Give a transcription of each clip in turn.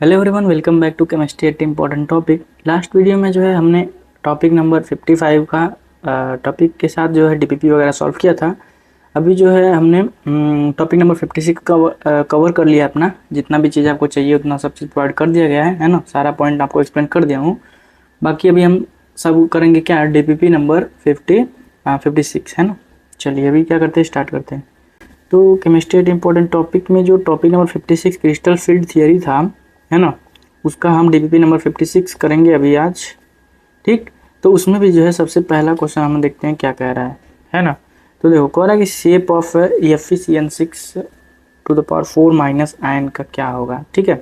Hello everyone, welcome back to chemistry at important topic. Last video में जो है हमने टॉपिक नंबर 55 का टॉपिक के साथ जो है डीपीपी वगैरह सॉल्व किया था। अभी जो है हमने टॉपिक नंबर 56 कवर कर लिया अपना। जितना भी चीज़ आपको चाहिए उतना सब चीज़ प्रोवाइड कर दिया गया है ना। सारा पॉइंट आपको एक्सप्लेन कर दिया हूँ। बाकी अभी हम सब करेंगे क्या, डीपीपी नंबर 56 है ना। चलिए अभी क्या करते हैं, स्टार्ट करते हैं। तो केमिस्ट्री एट इम्पोर्टेंट टॉपिक में जो topic number 56 crystal field theory था, है ना, उसका हम डीपीपी नंबर 56 करेंगे अभी आज। ठीक, तो उसमें भी जो है सबसे पहला क्वेश्चन हम देखते हैं क्या कह रहा है ना। तो देखो कह रहा है कि shape of FeCN6 to the power 4 minus ion का क्या होगा। ठीक है,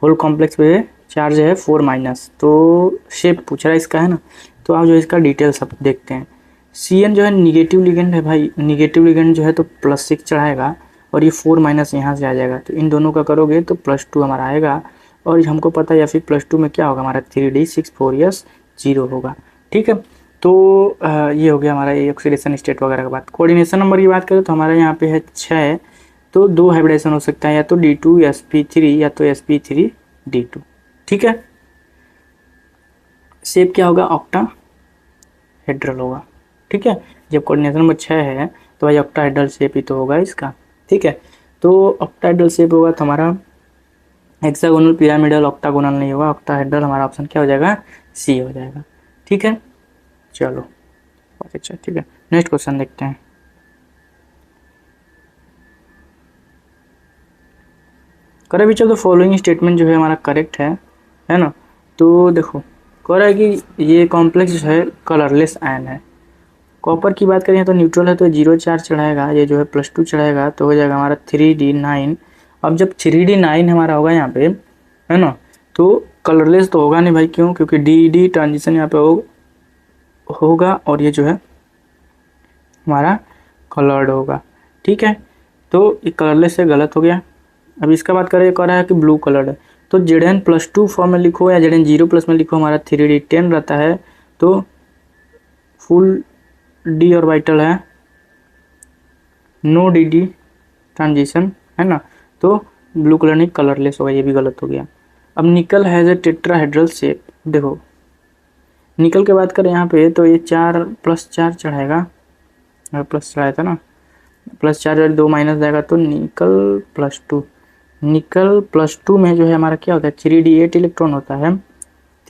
होल कॉम्प्लेक्स पे चार्ज है 4 माइनस, तो शेप पूछ रहा है इसका, है ना। तो आप जो इसका डिटेल सब देखते हैं। CN जो है निगेटिव लिगेंड है भाई, निगेटिव लिगेंड जो है तो +6 चढ़ाएगा और ये 4 माइनस यहाँ से आ जाएगा, तो इन दोनों का करोगे तो +2 हमारा आएगा। और हमको पता है या फिर +2 में क्या होगा हमारा 3D6 4S 0 होगा। ठीक है, तो ये हो गया हमारा ये ऑक्सीडेशन स्टेट वगैरह का बात। कोऑर्डिनेशन नंबर की बात करें तो हमारे यहाँ पे है 6, तो 2 हाइब्रिडेशन हो सकता है, या तो D2 sp3 या तो sp3 D2। ठीक है, शेप क्या होगा, ऑक्टाहेड्रल होगा। ठीक है, जब कोऑर्डिनेशन नंबर 6 है तो भाई ऑक्टाहेड्रल शेप ही तो होगा इसका। ठीक है, तो ऑक्टाहेड्रल शेप होगा तो हमारा हेक्सागोनल पिरामिडल ऑक्टागोनल नहीं होगा, ऑक्टाहेड्रल हमारा ऑप्शन क्या हो जाएगा, C हो जाएगा। ठीक है, चलो बहुत अच्छा। ठीक है, नेक्स्ट क्वेश्चन देखते हैं। करे which of the following statement जो है हमारा करेक्ट है ना। तो देखो कह रहा है कि ये कॉम्प्लेक्स जो है कलरलेस आयन है। कॉपर की बात करें तो न्यूट्रल है तो 0 चार्ज चढ़ाएगा, ये जो है +2 चढ़ाएगा, तो हो जाएगा हमारा 3D9। अब जब 3D9 हमारा होगा यहाँ पे, है ना, तो कलरलेस तो होगा नहीं भाई, क्यों, क्योंकि डी ट्रांजिशन यहाँ पे होगा और ये जो है हमारा कलर्ड होगा। ठीक है, तो ये कलरलेस से गलत हो गया। अब इसका बात करें, कह रहा है कि ब्लू कलर्ड है, तो Zn+2 फॉर्म में लिखो या Zn0+ में लिखो, हमारा 3D10 रहता है, तो फुल डी ऑर्बिटल है, नो डी ट्रांजिशन, है ना, तो ब्लू कलर नहीं कलरलेस होगा, ये भी गलत हो गया। अब निकल हैज़ ए टेट्राहेड्रल शेप। देखो निकल की बात करें यहाँ पे तो ये 4+4 चढ़ाएगा, प्लस चढ़ाया था ना, +4 और 2 माइनस जाएगा तो निकल +2। निकल +2 में जो है हमारा क्या होता है, 3D8 इलेक्ट्रॉन होता है।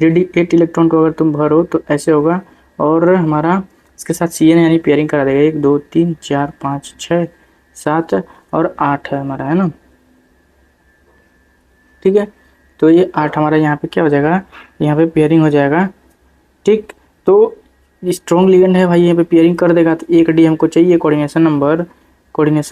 3D8 इलेक्ट्रॉन को अगर तुम भरो तो ऐसे होगा, और हमारा इसके साथ CN यानी पेयरिंग करा देगा। 1 2 3 4 5 6 7 और 8 है हमारा, है ना। ठीक है, तो ये 8 हमारा यहाँ पे क्या हो जाएगा, यहाँ पे पेयरिंग हो जाएगा। ठीक, तो स्ट्रॉन्ग लिगेंड है भाई, यहाँ पे पेयरिंग कर देगा, तो 1D हमको चाहिए। कोऑर्डिनेशन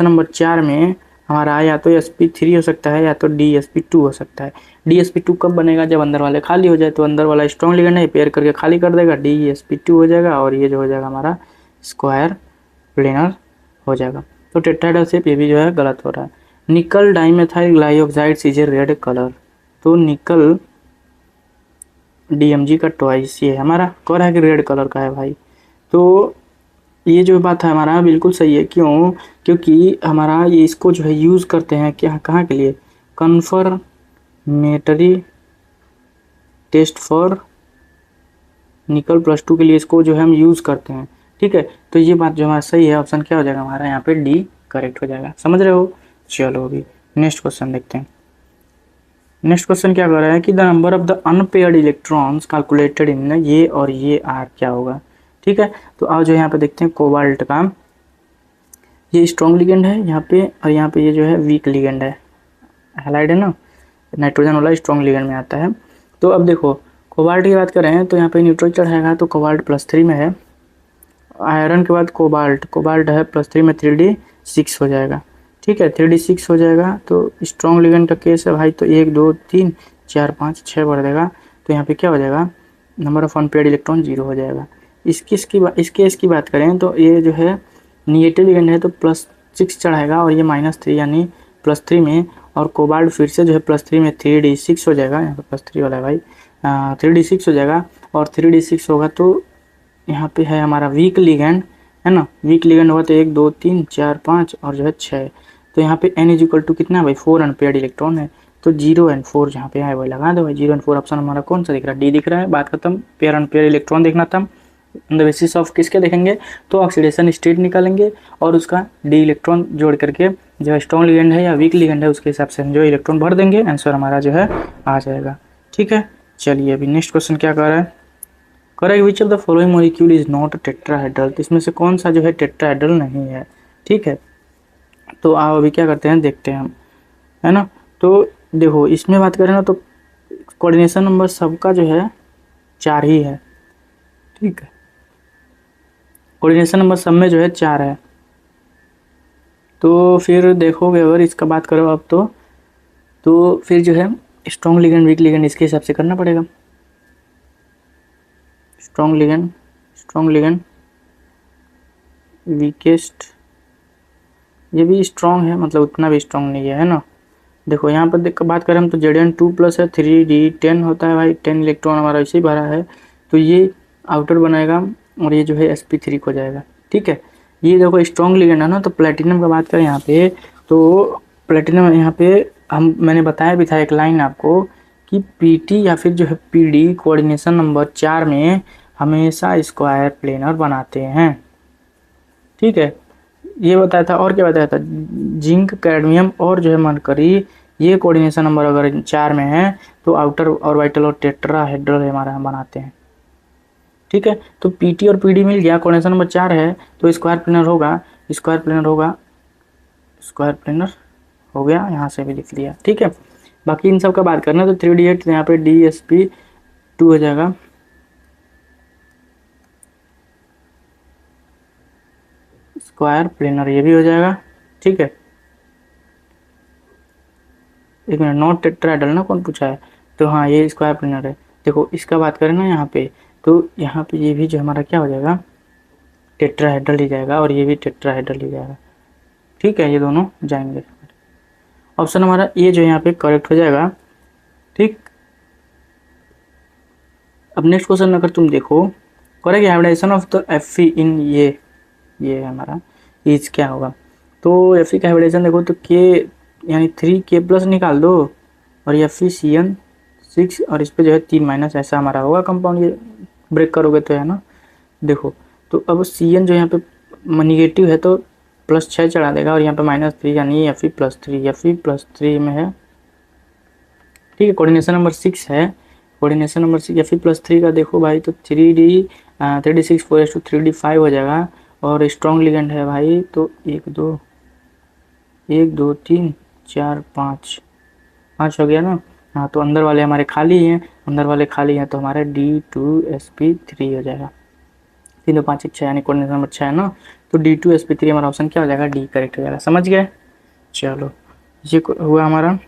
नंबर 4 में हमारा या तो sp3 हो सकता है या तो DsP2 हो सकता है। DsP2 कब बनेगा, जब अंदर वाले खाली हो जाए, तो अंदर वाला स्ट्रॉन्ग लिगेंड है, पेयर करके खाली कर देगा, DsP2 हो जाएगा, और ये जो हो जाएगा हमारा स्क्वायर प्लेनर हो जाएगा। तो टेट्राहेड्रल शेप ये भी जो है गलत हो रहा है। Nickel dimethyl glyoxide is a red colour, तो निकल DMG का ट्वाइस ये हमारा कह रहा है कि रेड कलर का है भाई। तो ये जो बात है हमारा बिल्कुल सही है, क्यों, क्योंकि हमारा ये इसको जो है यूज़ करते हैं क्या, कहाँ के लिए, कन्फर्मेटरी टेस्ट फॉर निकल +2 के लिए इसको जो है हम यूज़ करते हैं। ठीक है, तो ये बात जो हमारा सही है, ऑप्शन क्या हो जाएगा हमारा यहाँ पे D करेक्ट हो जाएगा। समझ रहे हो। चलो अभी नेक्स्ट क्वेश्चन देखते हैं। नेक्स्ट क्वेश्चन क्या कर रहा है कि the number of the unpaired electrons calculated in ये और ये R क्या होगा। ठीक है, तो आओ जो यहाँ पे देखते हैं कोबाल्ट का। ये स्ट्रॉन्ग लिगेंड है यहाँ पे, और यहाँ पे ये जो है वीक लिगेंड है, हैलाइड है ना, नाइट्रोजन वाला स्ट्रॉन्ग लिगेंड में आता है। तो अब देखो कोबाल्ट की बात करें तो यहाँ पे न्यूट्रल चढ़ाएगा तो कोबाल्ट +3 में है। आयरन के बाद कोबाल्ट है +3 में 3D6 हो जाएगा। ठीक है, 3D6 हो जाएगा, तो स्ट्रॉन्ग लिगेंड का केस है भाई, तो 1 2 3 4 5 6 बढ़ देगा, तो यहाँ पे क्या हो जाएगा, नंबर ऑफ अनपेयर्ड इलेक्ट्रॉन 0 हो जाएगा। इस केस की बात करें तो ये जो है निगेटिव लिगेंड है तो +6 चढ़ाएगा, और ये -3 यानी +3 में, और कोबाल्ट फिर से जो है +3 में 3D6 हो जाएगा, यहाँ पे +3 वाला है भाई, 3D6 हो जाएगा, और 3D6 होगा तो यहाँ पे है हमारा वीक लिगेंड, है ना। वीक लिगेंड होगा तो 1 2 3 4 5 और जो है 6, तो यहाँ पे N = कितना है भाई, 4 अनपेयर्ड इलेक्ट्रॉन है, तो 0 और 4 जहाँ पे है वही लगा दो भाई। 0 और 4 ऑप्शन हमारा कौन सा दिख रहा है, डी दिख रहा है। बात खत्म। पेयर अनपेयर इलेक्ट्रॉन देखना था, ऑन द बेसिस ऑफ किसके देखेंगे, तो ऑक्सीडेशन स्टेट निकालेंगे और उसका डी इलेक्ट्रॉन जोड़ करके जो स्ट्रॉन्ग लिगेंड है या वीक लिगेंड है उसके हिसाब से हम जो इलेक्ट्रॉन भर देंगे, आंसर हमारा जो है आ जाएगा। ठीक है, चलिए अभी नेक्स्ट क्वेश्चन क्या कर रहा है, correct which of the following molecule is not tetrahedral, तो इसमें से कौन सा जो है टेट्राहेड्रल नहीं है। ठीक है, तो आओ अभी क्या करते हैं, देखते हैं हम, है ना। तो देखो इसमें बात करें ना तो कोऑर्डिनेशन नंबर सबका जो है 4 ही है। ठीक है, कोऑर्डिनेशन नंबर सब में जो है 4 है। तो फिर देखोगे अगर इसका बात करो अब तो फिर जो है स्ट्रॉन्ग लिगेंड वीक लिगेंड इसके हिसाब से करना पड़ेगा। स्ट्रॉन्ग लिगेंड वीकेस्ट, ये भी स्ट्रॉन्ग है, मतलब उतना भी स्ट्रॉन्ग नहीं है ना। देखो यहाँ पर देख बात करें हम तो Zn2+ है, 3D10 होता है भाई, 10 इलेक्ट्रॉन हमारा ऐसे ही भरा है, तो ये आउटर बनाएगा और ये जो है sp3 को जाएगा। ठीक है, ये देखो स्ट्रॉन्ग लिगेंड है ना। तो प्लेटिनम का बात करें यहाँ पे, तो प्लेटिनम यहाँ पे मैंने बताया भी था एक लाइन आपको कि पीटी या फिर जो है पीडी कोऑर्डिनेशन नंबर 4 में हमेशा स्क्वायर प्लेनर बनाते हैं। ठीक है, ये बताया था। और क्या बताया था, जिंक कैडमियम और जो है मरकरी, ये कोऑर्डिनेशन नंबर अगर 4 में है तो आउटर ऑर्बिटल और टेट्राहेड्रल हमारा हम बनाते हैं। ठीक है, तो पीटी और पीडी मिल गया, कोऑर्डिनेशन नंबर 4 है तो स्क्वायर प्लेनर होगा, स्क्वायर प्लेनर हो गया, यहाँ से भी लिख दिया। ठीक है, बाकी इन सब का बात करना तो 3D8 तो यहाँ पे DsP2 हो जाएगा। स्क्वायर प्लेनर ये भी हो जाएगा। ठीक है, एक मिनट, नॉट टेट्राहेड्रल ना कौन पूछा है, तो हाँ ये स्क्वायर प्लेनर है। देखो इसका बात करें ना यहाँ पे, तो यहाँ पे ये भी जो हमारा क्या हो जाएगा, टेट्राहेड्रल ही जाएगा और ये भी टेट्राहेड्रल ही जाएगा। ठीक है, ये दोनों जाएंगे। ऑप्शन हमारा ये जो यहाँ पे करेक्ट हो जाएगा। ठीक, अब नेक्स्ट क्वेश्चन अगर तुम देखो, correct hybridization of the Fe in ये हमारा इज क्या होगा, तो Fe का हाइब्रिडाइजेशन देखो तो K यानी 3K+ निकाल दो और FeCN6 और इस पे जो है 3- ऐसा हमारा होगा कंपाउंड, ये ब्रेक करोगे तो है ना। देखो तो अब Cn जो यहाँ पे निगेटिव है तो +6 चढ़ा देगा और यहाँ पे -3 यानी Fe+3 में है। ठीक है, कोऑर्डिनेशन नंबर 6 है, कोऑर्डिनेशन नंबर 6 Fe+3 का देखो भाई तो 3D6 4:3D5 हो जाएगा और स्ट्रॉन्ग लिगेंड है भाई तो 1 2 3 4 5 हो गया ना। हाँ, तो अंदर वाले हमारे खाली हैं, तो हमारे D2sp3 हो जाएगा। 3 2 5 1 6 यानी कोऑर्डिनेशन नंबर 6 है ना, तो D2sp3 हमारा ऑप्शन क्या हो जाएगा, डी करेक्ट हो जाएगा। समझ गए, चलो ये हुआ हमारा।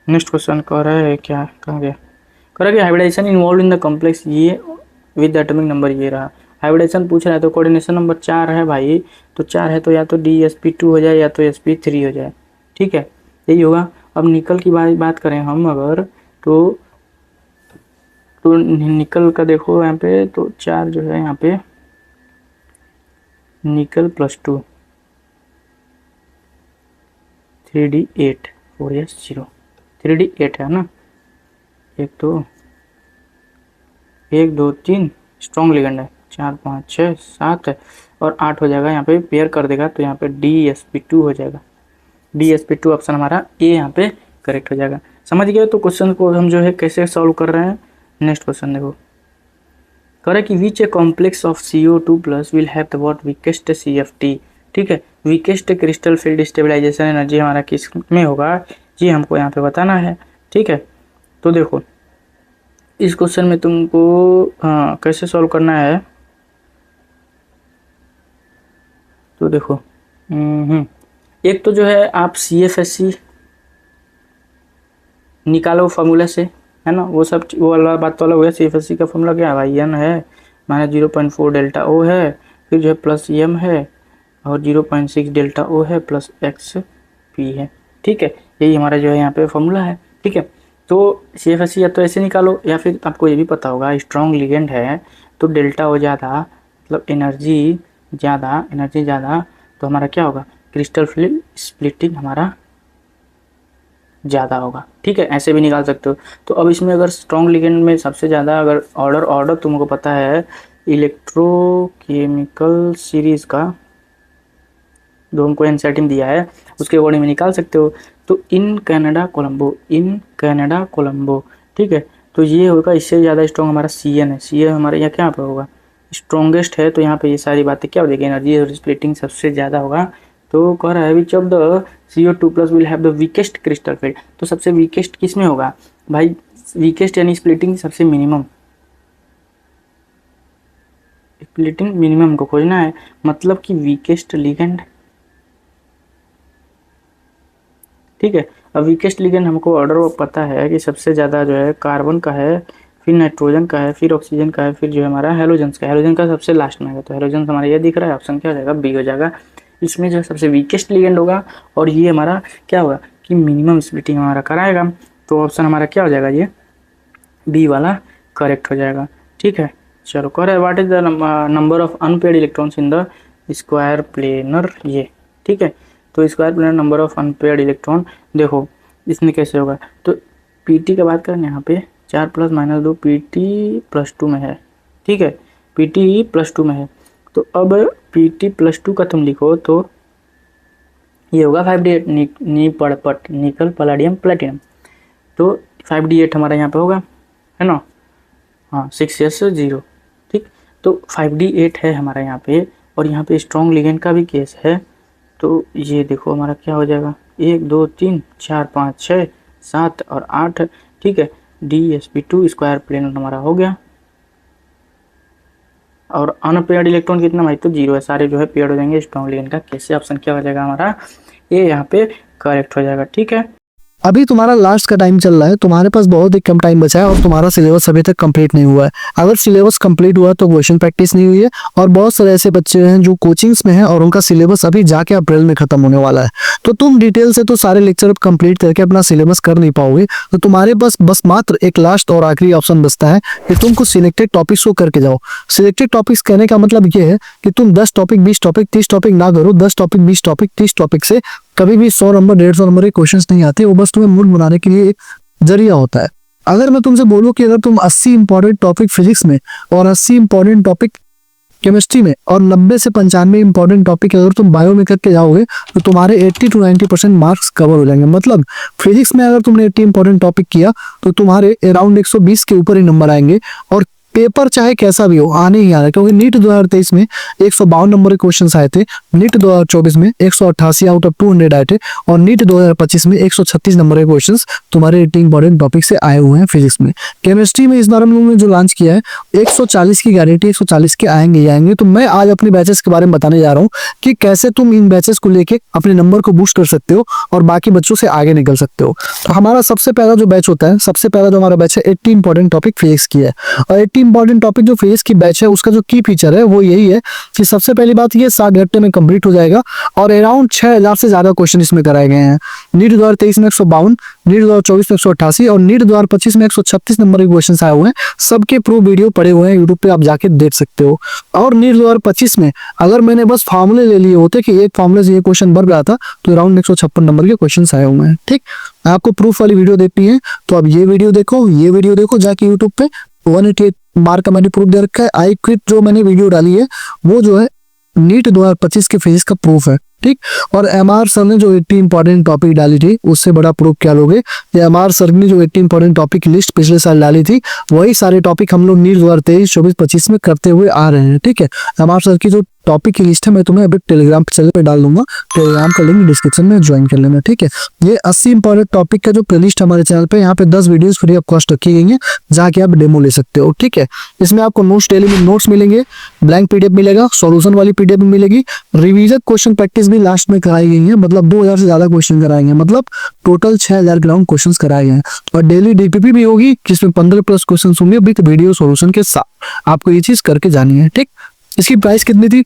नेक्स्ट क्वेश्चन कह रहा है क्या, कहाँ गया, कह रहा है कि hybridization involve in the complex ये विद एटॉमिक नंबर ये रहा। हाइब्रिडाइजेशन पूछ रहा है तो कोऑर्डिनेशन नंबर 4 है भाई, तो 4 है तो या तो DsP2 हो जाए या तो sp3 हो जाए। ठीक है, यही होगा। अब निकल की बात करें हम अगर तो निकल का देखो यहाँ पे तो 4 जो है यहाँ पे निकल +2 3D8 4s0 3D8 है ना, 1 2 3 स्ट्रॉन्ग लिगेंड है, 4 5 6 7 है और 8 हो जाएगा। यहाँ पे पेयर कर देगा तो यहाँ पे DsP2 हो जाएगा। DsP2 ऑप्शन हमारा ए यहाँ पे करेक्ट हो जाएगा। समझ गए, तो क्वेश्चन को हम जो है कैसे सॉल्व कर रहे हैं। नेक्स्ट क्वेश्चन देखो, करे कि which a complex of CO2+ will have the what weakest CFT। ठीक है, weakest crystal field stabilization energy हमारा किस में होगा, ये हमको यहाँ पे बताना है। ठीक है, तो देखो इस क्वेश्चन में तुमको कैसे सॉल्व करना है, तो देखो एक तो जो है आप CFSC निकालो फार्मूला से, है ना, वो सब वो वाला बात तो अलग हो गया। CFSC का फॉर्मूला क्या है भाई, N है -0.4 डेल्टा O है, फिर जो है +M है और 0.6 डेल्टा O है प्लस XP है। ठीक है, यही हमारा जो है यहाँ पे फॉर्मूला है। ठीक है, तो CFSC या तो ऐसे निकालो या फिर आपको ये भी पता होगा स्ट्रॉन्ग लिगेंड है तो डेल्टा O ज़्यादा मतलब एनर्जी ज़्यादा तो हमारा क्या होगा, क्रिस्टल फील्ड स्प्लिटिंग हमारा ज़्यादा होगा। ठीक है, ऐसे भी निकाल सकते हो। तो अब इसमें अगर स्ट्रॉन्ग लिगेंड में सबसे ज़्यादा अगर ऑर्डर तुमको पता है इलेक्ट्रोकेमिकल सीरीज़ का, जो हमको एनसीईआरटी दिया है उसके अकॉर्डिंग में निकाल सकते हो। तो इन कनाडा कोलंबो, ठीक है। तो ये होगा, इससे ज़्यादा स्ट्रॉन्ग हमारा CN है। CN हमारे यहाँ क्या पे होगा, स्ट्रॉन्गेस्ट है। तो यहाँ पे ये सारी बातें क्या हो जाएगी, एनर्जी और स्प्लिटिंग सबसे ज़्यादा होगा। तो कह रहा है विच of the CO2+ will have the weakest crystal field. तो सबसे वीकेस्ट किस में होगा भाई, वीकेस्ट यानी स्प्लिटिंग सबसे मिनिमम, स्प्लिटिंग मिनिमम को खोजना है, मतलब कि वीकेस्ट लिगेंड। ठीक है, अब वीकेस्ट लिगेंड हमको ऑर्डर पता है कि सबसे ज़्यादा जो है कार्बन का है, फिर नाइट्रोजन का है, फिर ऑक्सीजन का है, फिर जो है हमारा हेलोजन का सबसे लास्ट में है। तो हेलोजन हमारा ये दिख रहा है, ऑप्शन क्या हो जाएगा, बी हो जाएगा। इसमें जो है सबसे वीकेस्ट लिगेंड होगा और ये हमारा क्या होगा कि मिनिमम स्प्लिटिंग हमारा कराएगा। तो ऑप्शन हमारा क्या हो जाएगा, ये बी वाला करेक्ट हो जाएगा। ठीक है, चलो कह रहा है what is the number of unpaired electrons in the square planar, ये ठीक है। तो square planar number of unpaired electron, देखो इसमें कैसे होगा। तो PT की बात करें यहाँ पे 4 + -2 PT +2 में है। ठीक है, PT +2 में है। तो अब PT +2 का तुम लिखो तो ये होगा 5D8 निकल पैलेडियम प्लेटिनम। तो 5D8 हमारा यहाँ पे होगा, है ना, हाँ 6s0। ठीक, तो 5D8 है हमारा यहाँ पे, और यहाँ पे स्ट्रॉन्ग लिगेंड का भी केस है। तो ये देखो हमारा क्या हो जाएगा, 1 2 3 4 5 6 7 और 8। ठीक है, DsP2 स्क्वायर प्लेनर हमारा हो गया। और अनपेयर्ड इलेक्ट्रॉन कितना भाई, तो 0 है, सारे जो है पेयर्ड हो जाएंगे स्ट्रॉन्ग लिगेंड का केस से। ऑप्शन क्या हो जाएगा हमारा, ये यहाँ पे करेक्ट हो जाएगा। ठीक है, अभी तुम्हारा लास्ट का टाइम चल रहा है, तुम्हारे पास बहुत ही कम टाइम बचा है और तुम्हारा सिलेबस अभी तक कंप्लीट नहीं हुआ है। अगर सिलेबस कंप्लीट हुआ तो क्वेश्चन प्रैक्टिस नहीं हुई है, और बहुत सारे ऐसे बच्चे हैं जो कोचिंग्स में हैं और उनका सिलेबस अभी जाके अप्रैल में खत्म होने वाला है। तो तुम डिटेल से तो सारे लेक्चर कंप्लीट करके अपना सिलेबस कर नहीं पाओगे। तो तुम्हारे पास बस मात्र एक लास्ट और आखिरी ऑप्शन बचता है कि तुम कुछ सिलेक्टेड टॉपिक्स को करके जाओ। सिलेक्टेड टॉपिक्स कहने का मतलब ये है कि तुम 10 टॉपिक 20 टॉपिक 30 टॉपिक ना करो। 10 टॉपिक 20 टॉपिक 30 टॉपिक से कभी भी 100 नंबर 150 नंबर के क्वेश्चंस नहीं आते, वो बस तुम्हें मूड बनाने के लिए एक जरिया होता है। अगर मैं तुमसे बोलूं कि अगर तुम 80 इंपॉर्टेंट टॉपिक फिजिक्स में और 80 इंपॉर्टेंट टॉपिक केमिस्ट्री में और 90 से 95 इंपॉर्टेंट टॉपिक अगर तुम बायो में करके जाओगे तो तुम्हारे 80 to 90% मार्क्स कवर हो जाएंगे। मतलब फिजिक्स में अगर तुमने 80 इंपॉर्टेंट टॉपिक किया तो तुम्हारे अराउंड 120 के ऊपर ही नंबर आएंगे, और पेपर चाहे कैसा भी हो आने ही आ रहा है। क्योंकि नीट 2023 में 152 नंबर के क्वेश्चंस आए थे, नीट 2024 में 188 आउट ऑफ 200 आए थे, और नीट 2025 में 136 नंबर के क्वेश्चंस तुम्हारे 80 इंपॉर्टेंट टॉपिक से आए हुए हैं फिजिक्स में। केमिस्ट्री में इस बार हम लोगों ने जो लॉन्च किया है 140 की गारंटी, 140 के आएंगे ही आएंगे। तो मैं आज अपने बैचेस के बारे में बताने जा रहा हूँ कि कैसे तुम इन बैचेस को लेके अपने नंबर को बूस्ट कर सकते हो और बाकी बच्चों से आगे निकल सकते हो। तो हमारा सबसे पहला जो बैच होता है, सबसे पहला जो हमारा बैच है 80 इंपॉर्टेंट टॉपिक फिजिक्स की है। और 80 इंपॉर्टेंट टॉपिक जो फिजिक्स की बैच है उसका जो की फीचर है वो यही है कि सबसे पहली बात ये 7 घंटे में कंप्लीट हो जाएगा, और अराउंड 6000 से ज्यादा क्वेश्चन इसमें कराए गए हैं। नीट 2023 में 152, नीट 2024 में 188 और नीट 2025 में 136 नंबर के क्वेश्चन आए हुए हैं। सबके प्रूफ वीडियो पड़े हुए हैं यूट्यूब पे, आप जाके देख सकते हो। और नीट 2025 में अगर मैंने बस फॉर्मूले ले लिए होते कि एक फॉर्मूले से ये क्वेश्चन बन रहा था तो अराउंड 156 नंबर के क्वेश्चन आए हुए हैं। ठीक, आपको प्रूफ वाली वीडियो देखनी है तो आप ये वीडियो देखो, ये वीडियो देखो जाके यूट्यूब पे। 188 मार्क का मैंने प्रूफ दे रखा है। आई क्विट जो मैंने वीडियो डाली है वो जो है नीट 2025 के फिजिक्स का प्रूफ है। ठीक, और MR सर ने जो 80 इंपॉर्टेंट टॉपिक डाली थी उससे बड़ा प्रूफ क्या लोगे, ये MR सर ने जो 80 इंपॉर्टेंट टॉपिक की लिस्ट पिछले साल डाली थी वही सारे टॉपिक हम लोग नीट 2023, 24, 25 में करते हुए आ रहे हैं। ठीक है, MR सर की जो टॉपिक की लिस्ट है मैं तुम्हें अभी टेलीग्राम चैनल पे डाल दूंगा, टेलीग्राम का लिंक डिस्क्रिप्शन में ज्वाइन कर लेना। ठीक है, ये 80 इंपॉर्टेंट टॉपिक का जो प्लेलिस्ट हमारे चैनल पे, यहाँ पे 10 वीडियोस फ्री ऑफ कॉस्ट रखी गई हैं, जाके आप डेमो ले सकते हो। ठीक है, इसमें आपको नोट्स, डेली में नोट्स मिलेंगे, ब्लैंक PDF मिलेगा, सॉल्यूशन वाली PDF भी मिलेगी, रिवीजन क्वेश्चन प्रैक्टिस भी लास्ट में कराई गई है। मतलब 2000 से ज्यादा क्वेश्चन कराएंगे, मतलब टोटल 6000 ग्राउंड क्वेश्चन कराए गए हैं। और डेली DPP भी होगी जिसमें 15+ क्वेश्चन होंगे विद वीडियो सॉल्यूशन के साथ। आपको ये चीज करके जानी है। ठीक, इसकी प्राइस कितनी थी,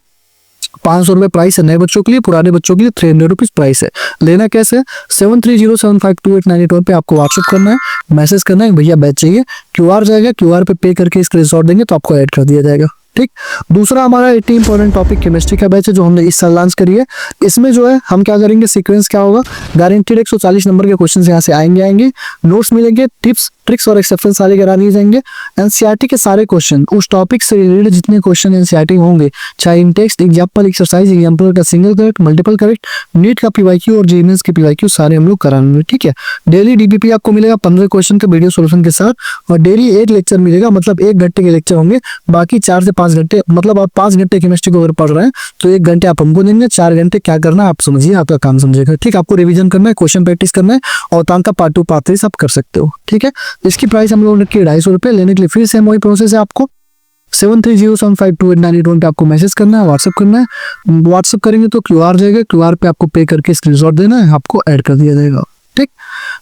500 रुपए प्राइस है नए बच्चों के लिए, पुराने बच्चों के लिए 300 रुपीज प्राइस है। लेना कैसे, 7307528981 पे आपको व्हाट्सएप करना है, मैसेज करना है भैया बैच चाहिए, QR जाएगा, QR पे पे करके स्क्रीनशॉट देंगे तो आपको ऐड कर दिया जाएगा। ठीक। दूसरा हमारा 80 इंपॉर्टेंट टॉपिक केमिस्ट्री का बैच है जो हमने इस साल लॉन्च करी है। इसमें जो है हम क्या करेंगे, सीक्वेंस क्या होगा, गारंटीड 140 नंबर के क्वेश्चन यहाँ से आएंगे, नोट्स मिलेंगे, टिप्स ट्रिक्स और एक्सेप्शन सारे करा दिए जाएंगे। एनसीईआरटी के सारे क्वेश्चन, उस टॉपिक से रिलेटेड जितने क्वेश्चन एनसीईआरटी होंगे, चाहे in text, example, exercise, example का single correct, multiple correct, NEET का पीवाईक्यू और जेईई के पीवाईक्यू सारे हम लोग कराएंगे। ठीक है। डेली डीपीपी आपको मिलेगा 15 क्वेश्चन का वीडियो सोल्यूशन के साथ, और डेली 1 लेक्चर मिलेगा, मतलब 1 घंटे के लेक्चर होंगे। बाकी 4 से 5 घंटे, मतलब आप 5 घंटे केमिस्ट्री को अगर पढ़ रहे हैं तो 1 घंटे आप हमको देंगे, 4 घंटे क्या करना है आप समझिए, आपका काम समझेगा। ठीक, आपको रिवीजन करना है, क्वेश्चन प्रैक्टिस करना है, और तान का पार्ट 2 पार्ट 3 सब कर सकते हो। ठीक है। इसकी प्राइस हम लोगों ने की 250 रुपये। लेने के लिए फिर से वही प्रोसेस है, आपको 7307528981 पे आपको मैसेज करना है, व्हाट्सअप करना है। व्हाट्सअप करेंगे तो क्यूआर जाएगा, क्यूआर पे आपको पे करके स्क्रीनशॉट देना है, आपको ऐड कर दिया जाएगा। ठीक।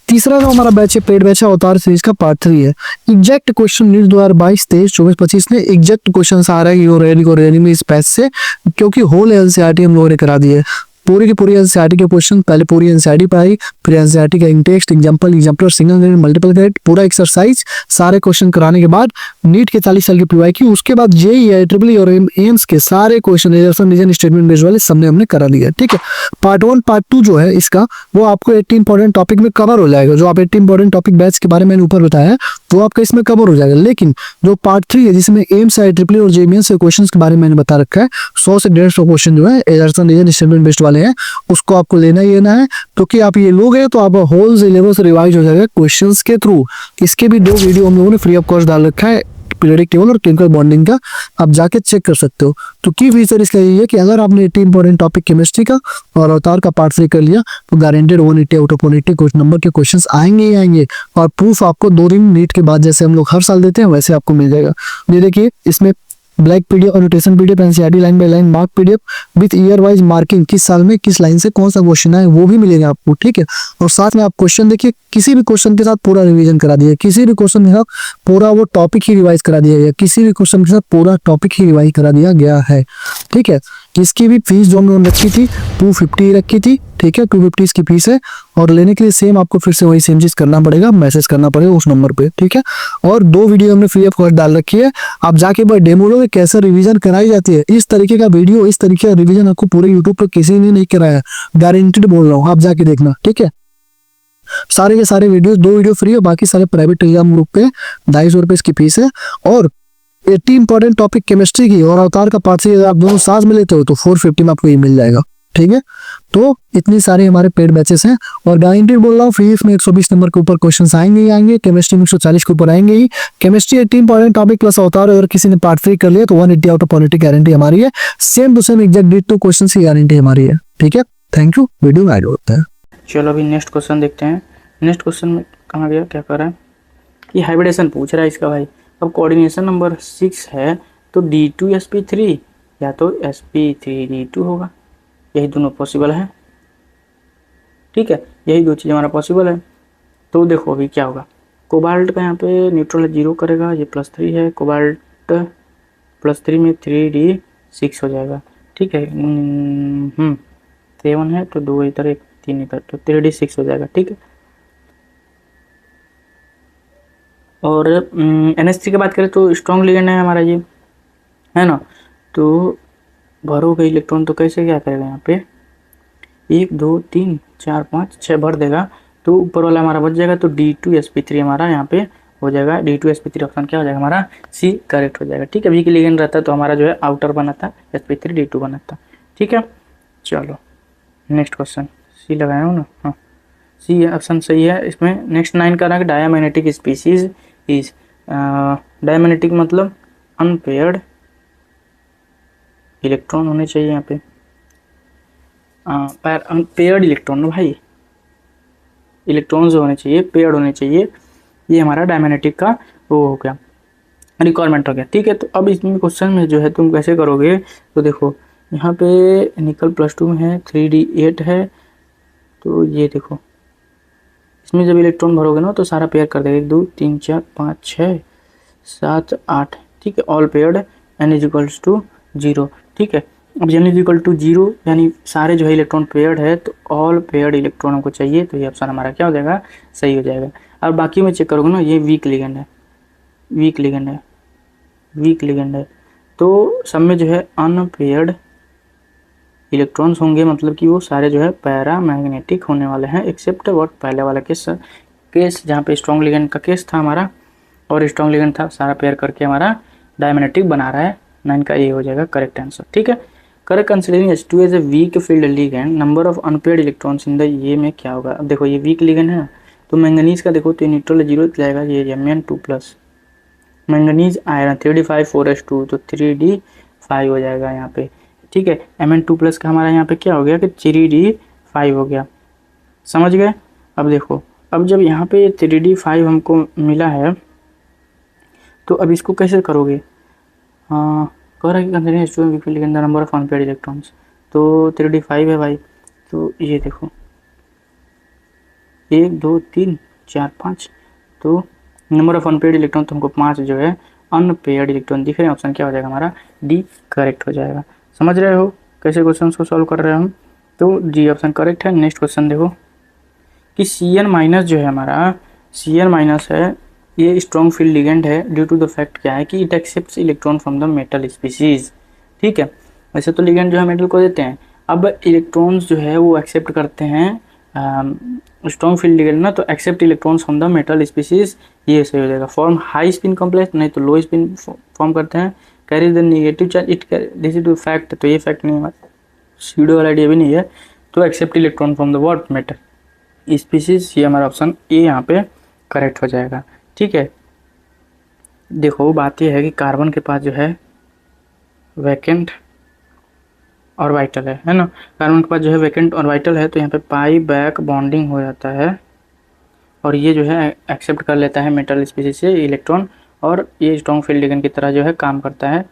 तीसरा जो हमारा बैच है, पेड बैच है, अवतार सीरीज का पार्ट 3 है। एग्जैक्ट क्वेश्चन नीट 2022, 23, 24, 25 में एग्जैक्ट क्वेश्चन आ रहा है रेडी में इस बैच से, क्योंकि होल एनसीईआरटी हम लोगों ने करा दी है। पूरी की पूरी एनसीईआरटी के क्वेश्चन, पहले पूरी एनसीईआरटी पढ़ाई, फिर एनसीईआरटी का text, example, single grade, multiple grade, पूरा एक्सरसाइज, सारे क्वेश्चन कराने के बाद नीट के 40 साल की पीवाईक्यू, उसके बाद जेईई, ट्रिपल और एम्स के सारे क्वेश्चन रीजन स्टेटमेंट बेस्ड वाले सबने हमने करा दिया। ठीक है। पार्ट 1 पार्ट 2 जो है इसका, वो आपको 80 इंपॉर्टेंट टॉपिक में कवर हो जाएगा। जो आप 80 इंपॉर्टेंट टॉपिक बैच के बारे में ऊपर बताया है वो आपका इसमें कवर हो जाएगा। लेकिन जो पार्ट 3 है, जिसमें एम्स, ट्रिपल और जेईई से क्वेश्चन के बारे में मैंने बता रखा है, 100 से 150 क्वेश्चन जो है रीजन स्टेटमेंट बेस्ड वाले हैं, उसको आपको लेना ही लेना है। क्योंकि आप ये लोगे तो आप होल सिलेबस रिवाइज हो जाएगा क्वेश्चंस के थ्रू। इसके भी 2 वीडियो हम लोगों ने फ्री ऑफ कॉस्ट डाल रखा है, पीरियोडिक टेबल और केमिकल बॉन्डिंग का, आप जाके चेक कर सकते हो। तो की फीचर इसका यही है कि अगर आपने 80 इंपॉर्टेंट टॉपिक केमिस्ट्री का और अवतार का पार्ट 3 कर लिया तो गारंटेड 180 आउट ऑफ 180 कुछ नंबर के क्वेश्चंस आएंगे ही आएंगे। और प्रूफ आपको 2 दिन नीट के बाद जैसे हम लोग हर साल देते हैं वैसे आपको मिल जाएगा। ये देखिए, इसमें black PDF, annotation PDF, NCERT line by line mark PDF with year wise marking, किस साल में किस लाइन से कौन सा क्वेश्चन है वो भी मिलेगा आपको। ठीक है। और साथ में आप क्वेश्चन देखिए, किसी भी क्वेश्चन के साथ पूरा रिवीजन करा दिया, किसी भी क्वेश्चन के साथ पूरा वो टॉपिक ही रिवाइज करा दिया गया, किसी भी क्वेश्चन के साथ पूरा टॉपिक ही रिवाइज करा दिया गया है। ठीक है। इसकी भी फीस जो हमने रखी थी 250 रखी थी। ठीक है, 250 इसकी फीस है। और लेने के लिए सेम आपको फिर से वही सेम चीज करना पड़ेगा, मैसेज करना पड़ेगा उस नंबर पे। ठीक है। और 2 वीडियो हमने फ्री ऑफ कॉस्ट डाल रखी है, आप जाके बस डेमो लो कैसे रिवीजन कराई जाती है। इस तरीके का वीडियो, इस तरीके का रिवीजन आपको पूरे यूट्यूब पर किसी ने नहीं कराया, गारंटीड बोल रहा हूँ, आप जाके देखना। ठीक है। सारे के सारे वीडियो, 2 वीडियो फ्री है, बाकी सारे प्राइवेट टेलीग्राम ग्रुप पे 250 रुपए इसकी फीस है। और 80 इंपॉर्टेंट टॉपिक केमिस्ट्री की और अवतार का पार्ट 3 अगर आप दोनों साथ में लेते हो तो 450 में आपको ये मिल जाएगा। ठीक है। तो इतनी सारे हमारे पेड बैचेस हैं, और गारंटीड बोल रहा हूँ फ्री में 120 नंबर के ऊपर क्वेश्चंस आएंगे ही आएंगे। केमिस्ट्री में 140 के ऊपर आएंगे ही। केमिस्ट्री 80 इंपॉर्टेंट टॉपिक प्लस अवतार, अगर किसी ने पार्ट 3 कर लिया तो 180 आउट ऑफ 180 गारंटी हमारी है। Same to same exact date to question की गारंटी हमारी है। ठीक है। Thank you. वीडियो में ऐड होता है। चलो अभी नेक्स्ट क्वेश्चन देखते हैं। नेक्स्ट क्वेश्चन में कहाँ गया, क्या कर रहा है, ये हाइब्रिडेशन पूछ रहा है इसका भाई। अब कोऑर्डिनेशन नंबर 6 है तो D2sp3 या तो sp3d2 होगा, यही दोनों पॉसिबल है। ठीक है, यही 2 चीज़ हमारा पॉसिबल है। तो देखो अभी क्या होगा, कोबाल्ट का यहाँ पे न्यूट्रल 0 करेगा, ये +3 है, कोबाल्ट +3 में 3d6 हो जाएगा। ठीक है। 7 है तो 2 इधर 1 3 इधर, तो 3d6 हो जाएगा। ठीक है। और NH3 की बात करें तो स्ट्रॉन्ग लिगेंड है हमारा ये, है ना। तो भरोगे इलेक्ट्रॉन तो कैसे क्या करेगा, यहाँ पे 1 2 3 4 5 6 भर देगा, तो ऊपर वाला हमारा बच जाएगा। तो D2sp3 हमारा यहाँ पे हो जाएगा। D2sp3 ऑप्शन क्या हो जाएगा हमारा, C करेक्ट हो जाएगा। ठीक है। वीक लिगेंड रहता तो हमारा जो है आउटर बनाता, sp3d2 बनाता। ठीक है। चलो नेक्स्ट क्वेश्चन, C लगाया हूँ ना, हाँ C ऑप्शन सही है। इसमें नेक्स्ट 9 का डायमैग्नेटिक स्पीसीज इज, डायमैग्नेटिक मतलब अनपेयर्ड इलेक्ट्रॉन होने चाहिए यहाँ पे, पेयर्ड इलेक्ट्रॉन भाई, इलेक्ट्रॉन्स होने चाहिए, पेयर्ड होने चाहिए। ये हमारा डायमैग्नेटिक का वो हो गया, रिक्वायरमेंट हो गया। ठीक है। तो अब इसमें क्वेश्चन में जो है तुम कैसे करोगे, तो देखो यहाँ पे निकल +2 में है, 3d8 है, तो ये देखो इसमें जब इलेक्ट्रॉन भरोगे ना तो सारा पेयर कर देगा, 1 2 3 4 5 6 7 8। ठीक है। All paired, n=0। ठीक है। अब n=0 यानी सारे जो है इलेक्ट्रॉन पेयर्ड है, तो ऑल पेयर्ड इलेक्ट्रॉन हमको चाहिए, तो ये ऑप्शन हमारा क्या हो जाएगा, सही हो जाएगा। और बाकी में चेक करोगे ना, ये वीक लिगेंड है, वीक लिगेंड है, वीक लिगेंड है, तो सब में जो है अनपेयर्ड इलेक्ट्रॉन्स होंगे, मतलब कि वो सारे जो है पैरामैग्नेटिक होने वाले हैं, एक्सेप्ट व्हाट, पहले वाला केस जहाँ पे स्ट्रॉन्ग लिगेंड का केस था हमारा और स्ट्रॉन्ग लिगेंड था, सारा पेयर करके हमारा डायमैग्नेटिक बना रहा है। 9 का ए हो जाएगा करेक्ट आंसर। ठीक है, correct considering H2 as a weak field ligand, number of unpaired electrons in the ये में क्या होगा। अब देखो ये वीक लिगेंड है तो मैंगनीज का देखो तो न्यूट्रल 0 जाएगा, ये Mn2+, manganese iron 3d5 4s2 तो 3d5 हो जाएगा यहाँ पे। ठीक है, Mn2+ का हमारा यहाँ पे क्या हो गया कि 3d5 हो गया, समझ गए। अब देखो, अब जब यहाँ पे 3d5 हमको मिला है तो अब इसको कैसे करोगे। हाँ, कह रहा है कि considering H2 week field ligand the number of unpaired electrons, तो 3d5 है भाई, तो ये देखो 1 2 3 4 5, तो नंबर ऑफ अनपेयर्ड इलेक्ट्रॉन तो हमको 5 जो है अनपेयर्ड इलेक्ट्रॉन दिख रहे हैं, ऑप्शन क्या हो जाएगा हमारा डी करेक्ट हो जाएगा। समझ रहे हो कैसे क्वेश्चन को सॉल्व कर रहे हैं हम, तो डी ऑप्शन करेक्ट है। नेक्स्ट क्वेश्चन देखो कि Cn- जो है हमारा Cn- है, ये स्ट्रॉन्ग फील्ड लिगेंड है ड्यू टू द फैक्ट क्या है कि it accepts electron from the metal species. ठीक है, वैसे तो लिगेंड जो है मेटल को देते हैं, अब इलेक्ट्रॉन्स जो है वो एक्सेप्ट करते हैं स्ट्रॉन्ग फील्ड लिगेंड ना, तो accept electrons from the metal species, ये सही हो जाएगा। फॉर्म हाई स्पिन कॉम्प्लेक्स, नहीं तो लो स्पिन फॉर्म करते हैं, carry the negative charge, it this is fact, तो ये फैक्ट नहीं है, सीडो वाला आइडिया भी नहीं है, तो accept electron from the what metal species, ये हमारा ऑप्शन ए यहाँ पे करेक्ट हो जाएगा। ठीक है, देखो बात यह है कि कार्बन के पास जो है वैकेंट और वाइटल है ना, कार्बन के पास जो है वैकेंट और वाइटल है, तो यहाँ पे पाई बैक बॉन्डिंग हो जाता है और ये जो है एक्सेप्ट कर लेता है मेटल स्पीसीज से इलेक्ट्रॉन, और ये स्ट्रॉन्ग फील्ड लिगेंड की तरह जो है काम करता है।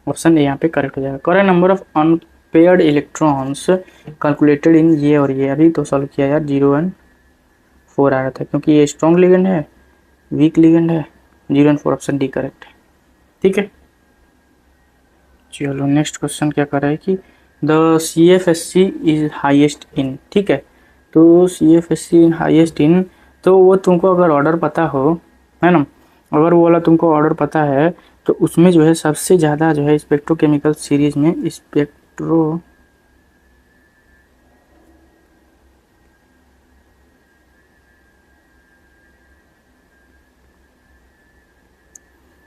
ऑप्शन ए यहाँ पे करेक्ट हो जाएगा। Correct number of unpaired electrons calculated in ये और ये, अभी तो सॉल्व किया यार, 0 1 4 आ रहा था क्योंकि ये स्ट्रॉन्ग लिगेंड है, वीक लिगेंड है, 0 1 4 ऑप्शन डी करेक्ट है। ठीक है, चलो नेक्स्ट क्वेश्चन क्या कर रहा है कि the CFSC is highest in. ठीक है, तो CFSC इन हाईएस्ट इन, तो वो तुमको अगर ऑर्डर पता हो, है ना, अगर वो वाला तुमको ऑर्डर पता है तो उसमें जो है सबसे ज़्यादा जो है स्पेक्ट्रोकेमिकल सीरीज में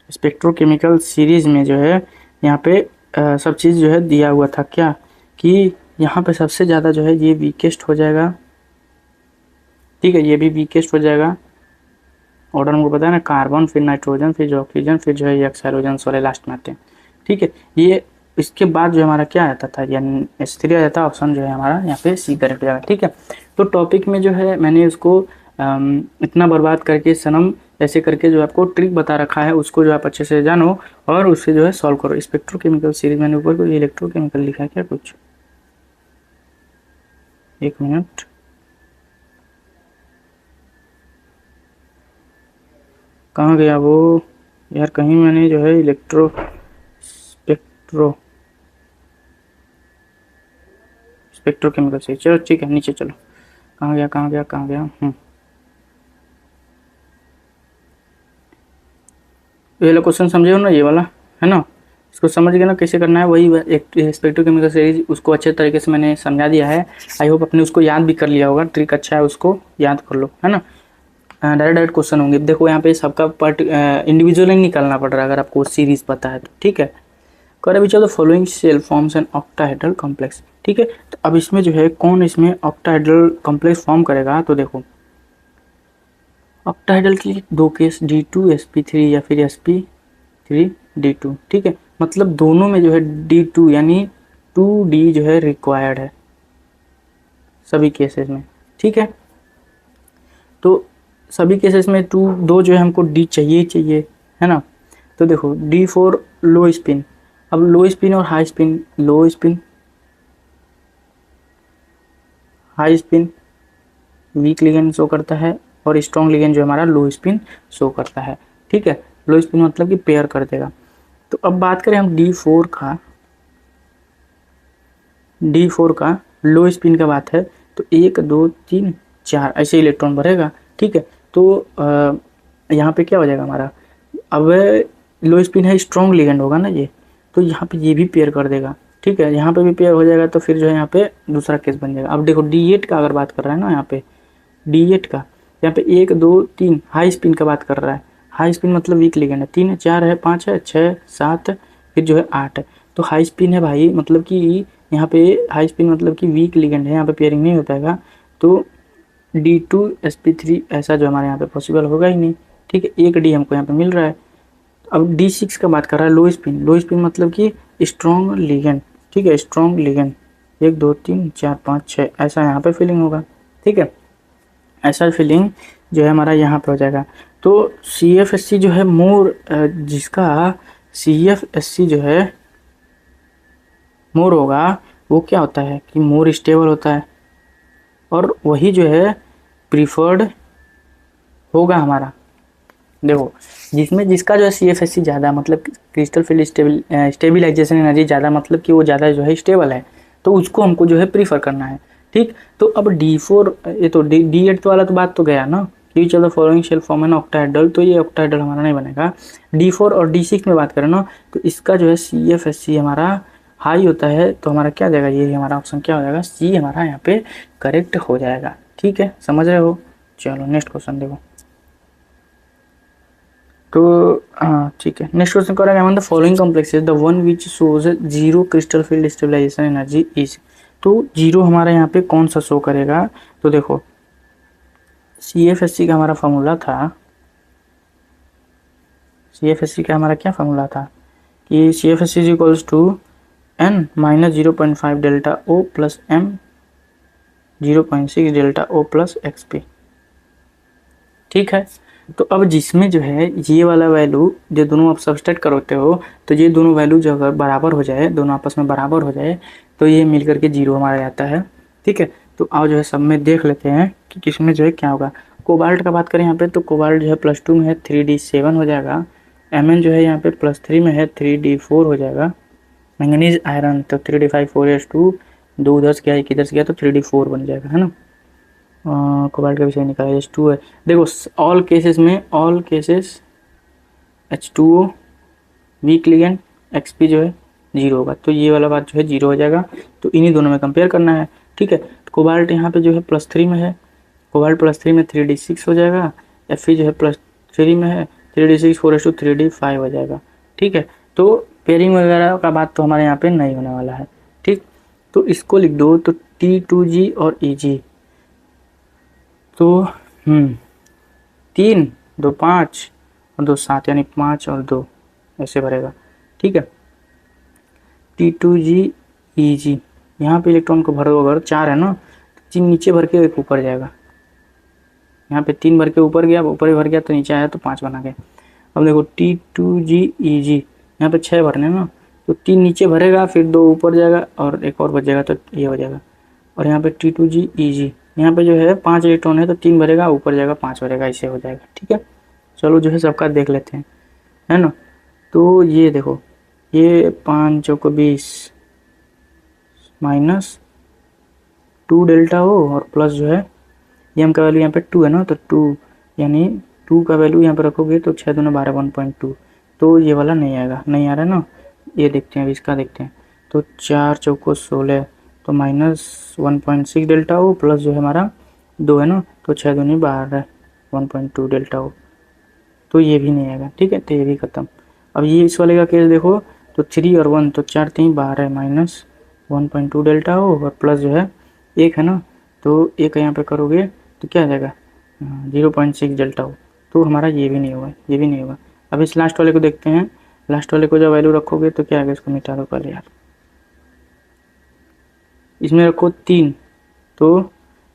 स्पेक्ट्रोकेमिकल सीरीज में जो है यहाँ पे सब चीज़ जो है दिया हुआ था क्या कि यहाँ पे सबसे ज़्यादा जो है ये वीकेस्ट हो जाएगा। ठीक है, ये भी वीकेस्ट हो जाएगा, ऑर्डर हमको पता है ना, कार्बन फिर नाइट्रोजन फिर जो ऑक्सीजन फिर जो है ये एक्साइलोजन वाले लास्ट में आते हैं। ठीक है, ये इसके बाद जो हमारा क्या आता था, यानी S3 आ जाता है, ऑप्शन जो है हमारा यहाँ पे सी करेक्ट हो जाएगा। ठीक है, तो टॉपिक में जो है मैंने उसको इतना बर्बाद करके सनम ऐसे करके जो आपको ट्रिक बता रखा है उसको जो आप अच्छे से जानो और उससे जो है सॉल्व करो। स्पेक्ट्रोकेमिकल सीरीज मैंने ऊपर कोई इलेक्ट्रोकेमिकल लिखा है क्या कुछ, एक मिनट, कहाँ गया वो यार, कहीं मैंने जो है स्पेक्ट्रोकेमिकल सीरीज, चलो ठीक है नीचे चलो, कहाँ गया। ये वाला क्वेश्चन समझे हो ना, ये वाला है ना, इसको समझ गए ना कैसे करना है, वही एक स्पेक्ट्रोकेमिकल सीरीज उसको अच्छे तरीके से मैंने समझा दिया है। आई होप अपने उसको याद भी कर लिया होगा, ट्रिक अच्छा है उसको याद कर लो, है ना। डायरेक्ट क्वेश्चन होंगे, देखो यहाँ पे सबका पार्ट इंडिविजुअली निकालना पड़ रहा है अगर आपको सीरीज पता है तो। ठीक है, करे which of the following cell forms an octahedral complex. ठीक है, तो अब इसमें जो है कौन इसमें ऑक्टाहेड्रल कॉम्प्लेक्स फॉर्म करेगा, तो देखो ऑक्टाहेड्रल की दो केस D2sp3 या फिर sp3d2। ठीक है, मतलब दोनों में जो है D2 यानी 2D जो है रिक्वायर्ड है सभी केसेस में। ठीक है, तो सभी केसेस में दो जो है हमको D चाहिए ही चाहिए, है ना। तो देखो D4 लो स्पिन, अब लो स्पिन और हाई स्पिन, लो spin high spin week ligand show करता है और स्ट्रॉन्ग लिगेंड जो हमारा लो स्पिन शो करता है। ठीक है, लो स्पिन मतलब कि पेयर कर देगा। तो अब बात करें हम D4 का लो स्पिन का बात है तो 1 2 3 4 ऐसे इलेक्ट्रॉन भरेगा। ठीक है, तो यहाँ पे क्या हो जाएगा हमारा, अब लो स्पिन है, स्ट्रॉन्ग लिगेंड होगा ना ये, तो यहाँ पे ये भी पेयर कर देगा, ठीक है। यहाँ पे भी पेयर हो जाएगा तो फिर जो है यहाँ पे दूसरा केस बन जाएगा। अब देखो D8 का अगर बात कर रहा है ना, यहाँ पे D8 का, यहाँ पे 1 2 3 हाई स्पिन का बात कर रहा है। हाई स्पिन मतलब वीक लिगेंड है, 3 है, 4 है, 5 है, 6 7 फिर जो है 8 है। तो हाई स्पिन है भाई, मतलब कि यहाँ पे हाई स्पिन मतलब कि वीक लिगेंड है, यहाँ पे पेयरिंग नहीं हो पाएगा। तो D2 sp3 ऐसा जो हमारे यहाँ पे पॉसिबल होगा ही नहीं, ठीक है। एक D हमको यहाँ पे मिल रहा है। अब D6 का बात कर रहा है, लो स्पिन। लो स्पिन मतलब कि स्ट्रॉन्ग लिगेंड, ठीक है, स्ट्रॉन्ग लिगेंड। 1 2 3 4 5 6 ऐसा यहाँ पे फीलिंग होगा, ठीक है। ऐसा फीलिंग जो है हमारा यहाँ पे हो जाएगा। तो CFSC जो है मोर, जिसका CFSC जो है मोर होगा, वो क्या होता है कि मोर स्टेबल होता है, और वही जो है प्रीफर्ड होगा हमारा। देखो, जिसमें जिसका जो है CFSC ज़्यादा, मतलब क्रिस्टल फील्ड स्टेबिलाइजेशन एनर्जी ज़्यादा, मतलब कि वो ज़्यादा जो है स्टेबल है, तो उसको हमको जो है प्रीफर करना है, ठीक। तो अब D4, ये तो D8 वाला तो बात तो गया ना, कि चलो फॉलोइंग शेल फॉर्म है ना ऑक्टाहेड्रल, तो ये ऑक्टाहेड्रल हमारा नहीं बनेगा। D4 और D6 में बात करें ना, तो इसका जो है CFSC हमारा हाई होता है, तो हमारा क्या जाएगा, ये हमारा ऑप्शन क्या हो जाएगा, C हमारा यहाँ पे करेक्ट हो जाएगा, ठीक है, समझ रहे हो। चलो नेक्स्ट क्वेश्चन देखो। तो हाँ ठीक है, नेक्स्ट क्वेश्चन करेंगे हम, the following complexes the one which shows zero crystal field stabilization energy is. तो जीरो हमारा यहाँ पे कौन सा शो करेगा, तो देखो CFSC का हमारा फॉर्मूला था, CFSC का हमारा क्या फॉर्मूला था कि CFSC is equals to n minus 0.5 delta O plus m 0.6 delta O plus XP, ठीक है। तो अब जिसमें जो है ये वाला वैल्यू जो दोनों आप सब्सट्रैक्ट करते हो, तो ये दोनों वैल्यू जो अगर बराबर हो जाए, दोनों आपस में बराबर हो जाए, तो ये मिल करके जीरो हमारा आता है, ठीक है। तो आओ जो है सब में देख लेते हैं कि किसमें जो है क्या होगा। कोबाल्ट का बात करें यहाँ पे, तो कोबाल्ट जो है +2 में है 3d7 हो जाएगा। Mn जो है यहाँ पे +3 में है 3d4 हो जाएगा। मैंगनीज आयरन तो 3d5 4s2, 2 उधर से गया 1 इधर से गया तो 3d4 बन जाएगा, है ना। कोबाल्ट का विषय निकाला, H2 है। देखो ऑल केसेस में, all cases H2O week ligand, XP जो है जीरो होगा, तो ये वाला बात जो है जीरो हो जाएगा। तो इन्हीं दोनों में कंपेयर करना है, ठीक है। कोबाल्ट यहाँ पे जो है +3 में है, कोबाल्ट +3 में 3d6 हो जाएगा। Fe जो है +3 में है 3d6 4s2 3d5 हो जाएगा, ठीक है। तो पेयरिंग वगैरह का बात तो हमारे यहाँ पे नहीं होने वाला है, ठीक। तो इसको लिख दो, तो T2G और EG, तो 3 2 5 और 2 7, यानी 5 और 2 ऐसे भरेगा, ठीक है। T2G EG, यहाँ पे इलेक्ट्रॉन को भरो, अगर 4 है ना, तो 3 नीचे भर के एक ऊपर जाएगा। यहाँ पे 3 भर के ऊपर गया, ऊपर भर गया तो नीचे आया तो 5 बना गया। अब देखो T2G EG, यहाँ पे 6 भरने ना, तो 3 नीचे भरेगा, फिर 2 ऊपर जाएगा और एक और बच जाएगा, तो ये हो जाएगा। और यहाँ पे T2G EG, यहाँ पे जो है 5 इलेक्ट्रॉन है, तो 3 भरेगा, ऊपर जाएगा 5 भरेगा, ऐसे हो जाएगा, ठीक है। चलो जो है सबका देख लेते हैं, है ना। तो ये देखो, ये 5 चौको 20 माइनस 2 डेल्टा हो, और प्लस जो है M का वैल्यू यहाँ पे 2 है ना, तो 2 यानी 2 का वैल्यू यहाँ पे रखोगे तो 6 दूना 12 1.2, तो ये वाला नहीं आएगा, नहीं आ रहा है ना। ये देखते हैं, अभी इसका देखते हैं। तो 4 चौको 16, तो माइनस 1.6 डेल्टा हो, प्लस जो है हमारा 2 है ना, तो 6 दूनी 12 1.2 डेल्टा हो, तो ये भी नहीं आएगा, ठीक है। तो ये भी खत्म। अब ये इस वाले का केस देखो, तो 3 और 1, तो 4 3 12 माइनस 1.2 डेल्टा हो, और प्लस जो है 1 है ना, तो 1 यहाँ पे करोगे तो क्या आ जाएगा 0.6 डेल्टा हो, तो हमारा ये भी नहीं होगा, ये भी नहीं होगा। अब इस लास्ट वाले को देखते हैं, लास्ट वाले को जब वैल्यू रखोगे तो क्या आएगा, इसको मिटा दो पहले यार। इसमें रखो 3, तो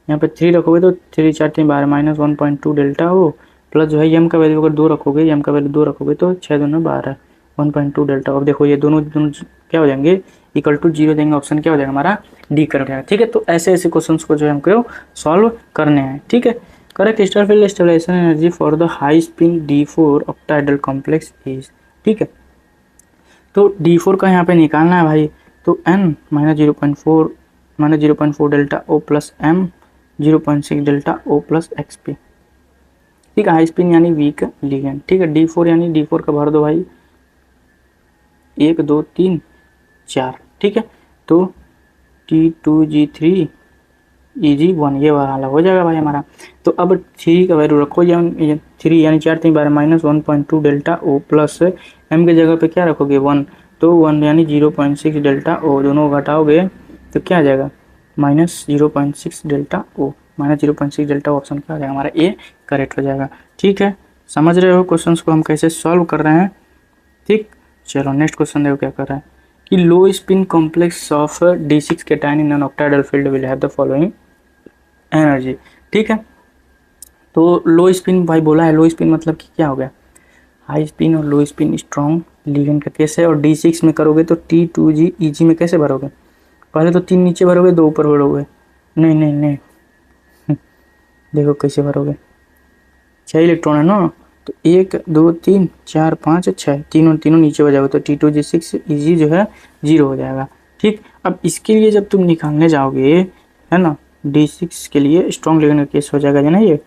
यहाँ पे 3 रखोगे तो 3 4 3 12 माइनस 1.2 डेल्टा हो, प्लस जो है M का वैल्यू अगर 2 रखोगे, M का वैल्यू 2 रखोगे तो 6 दूना 12 1.2 डेल्टा। अब देखो ये दोनों क्या हो जाएंगे, इक्वल टू 0 देंगे, ऑप्शन क्या हो जाएगा हमारा डी करेक्ट हो जाएगा, ठीक है। तो ऐसे ऐसे क्वेश्चंस को जो है हमको सॉल्व करने हैं, ठीक है। Correct crystal field stabilization energy for the high spin D4 octahedral complex is, ठीक है। तो D4 का यहाँ पे निकालना है भाई, तो N minus 0.4 delta O plus M 0.6 delta O plus XP, ठीक है। हाई स्पिन यानी वीक लिगेंड, ठीक है। D4 यानी D4 का भर दो भाई, 1 2 3 4, ठीक है। तो T2G3 EG1 ये वाला हो जाएगा भाई हमारा। तो अब 3 का वैल्यू रखो, 3 यानी 4 3 12 minus 1.2 delta O plus m की जगह पे क्या रखोगे 1, तो 1 यानी 0.6 डेल्टा ओ, दोनों घटाओगे तो क्या आ जाएगा -0.6 डेल्टा ओ, -0.6 डेल्टा ऑप्शन क्या हो जाएगा हमारा ए करेक्ट हो जाएगा। ठीक है, समझ रहे हो क्वेश्चंस को हम कैसे सॉल्व कर रहे हैं। ठीक, चलो नेक्स्ट क्वेश्चन देखो क्या कर रहा है कि लो spin complex of D6 cation in an octahedral field will have the following energy. ठीक है, तो लो स्पिन भाई बोला है, लो स्पिन मतलब कि क्या हो गया, हाई स्पिन और लो स्पिन स्ट्रॉन्ग लिगेंड का केस है। और D6 में करोगे तो T2G EG में कैसे भरोगे, पहले तो 3 नीचे भरोगे 2 ऊपर भरोगे, नहीं नहीं नहीं देखो कैसे भरोगे, 6 इलेक्ट्रॉन है ना, तो 1 2 3 4 5 6 तीनों नीचे हो जाएगा, तो T2G6 EG जो है 0 हो जाएगा। ठीक, अब इसके लिए जब तुम निकालने जाओगे है ना, D6 के लिए स्ट्रॉन्ग लिगेंड का केस हो जाएगा ना ये,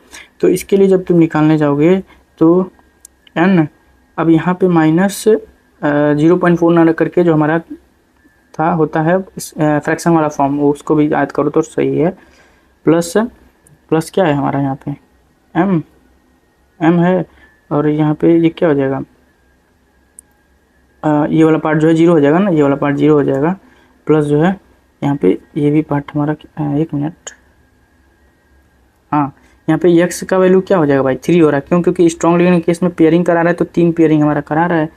तो इसके लिए जब तुम निकालने जाओगे तो n, अब यहाँ पे -0.4 ना रख करके जो हमारा था होता है फ्रैक्शन वाला फॉर्म, वो उसको भी याद करो तो सही है। प्लस क्या है हमारा यहाँ पे m है, और यहाँ पे ये क्या हो जाएगा, ये वाला पार्ट जो है 0 हो जाएगा ना, ये वाला पार्ट 0 हो जाएगा, प्लस जो है यहाँ पे ये भी पार्ट हमारा 1 मिनट, हाँ यहाँ पे x का वैल्यू क्या हो जाएगा भाई 3 हो रहा है, क्यों, क्योंकि स्ट्रॉन्ग लिगेंड केस में पेयरिंग करा रहा है, तो 3 पेयरिंग हमारा करा रहा है,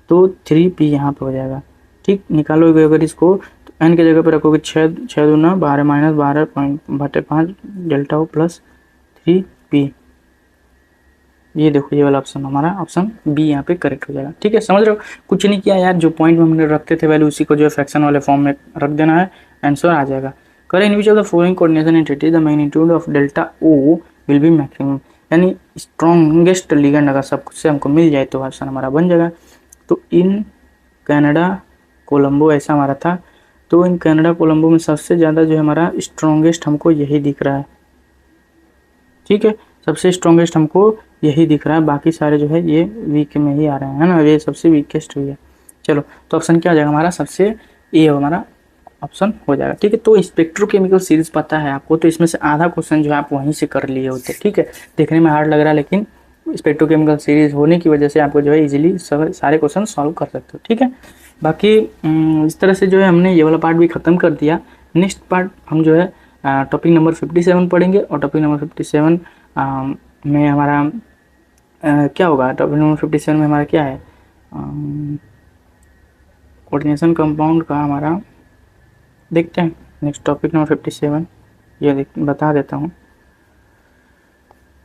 तो 3p यहाँ पे हो जाएगा। ठीक, निकालोगे अगर इसको तो n के जगह पे रखोगे 6 दूना 12 minus 12/5 delta O plus 3p, ये देखो ये वाला ऑप्शन हमारा ऑप्शन बी यहाँ पे करेक्ट हो जाएगा। ठीक है, समझ रहे हो, कुछ नहीं किया यार, जो पॉइंट में हमने रखते थे वैल्यू उसी को जो है फ्रैक्शन वाले फॉर्म में रख देना है, आंसर आ जाएगा। करें in which of the following coordination entity the magnitude of delta o will be maximum, यानी स्ट्रॉन्गेस्ट लिगेंड अगर सब कुछ से हमको मिल जाए तो ऑप्शन हमारा बन जाएगा। तो इन कनाडा कोलंबो ऐसा हमारा था, तो इन कनाडा कोलंबो में सबसे ज़्यादा जो है हमारा स्ट्रॉन्गेस्ट हमको यही दिख रहा है। ठीक है, सबसे स्ट्रॉन्गेस्ट हमको यही दिख रहा है, बाकी सारे जो है ये वीक में ही आ रहे हैं, है ना, ये सबसे वीकेस्ट हुई है। चलो, तो ऑप्शन क्या हो जाएगा हमारा, सबसे ए हमारा ऑप्शन हो जाएगा। ठीक है, तो स्पेक्ट्रोकेमिकल सीरीज पता है आपको, तो इसमें से आधा क्वेश्चन जो है आप वहीं से कर लिए होते। ठीक है, देखने में हार्ड लग रहा है, लेकिन स्पेक्ट्रोकेमिकल सीरीज होने की वजह से आपको जो है इजीली सारे क्वेश्चन सॉल्व कर सकते हो। ठीक है, बाकी इस तरह से जो है हमने ये वाला पार्ट भी ख़त्म कर दिया। नेक्स्ट पार्ट हम जो है टॉपिक नंबर 57 पढ़ेंगे, और टॉपिक नंबर 57 में हमारा क्या होगा, टॉपिक नंबर 57 में हमारा क्या है, कोऑर्डिनेशन कंपाउंड का हमारा देखते हैं। नेक्स्ट टॉपिक नंबर 57 ये बता देता हूँ।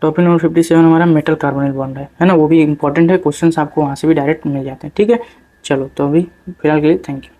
टॉपिक नंबर 57 हमारा मेटल कार्बोनिल बॉन्ड है ना, वो भी इंपॉर्टेंट है, क्वेश्चंस आपको वहाँ से भी डायरेक्ट मिल जाते हैं। ठीक है, चलो तो अभी फिलहाल के लिए थैंक यू।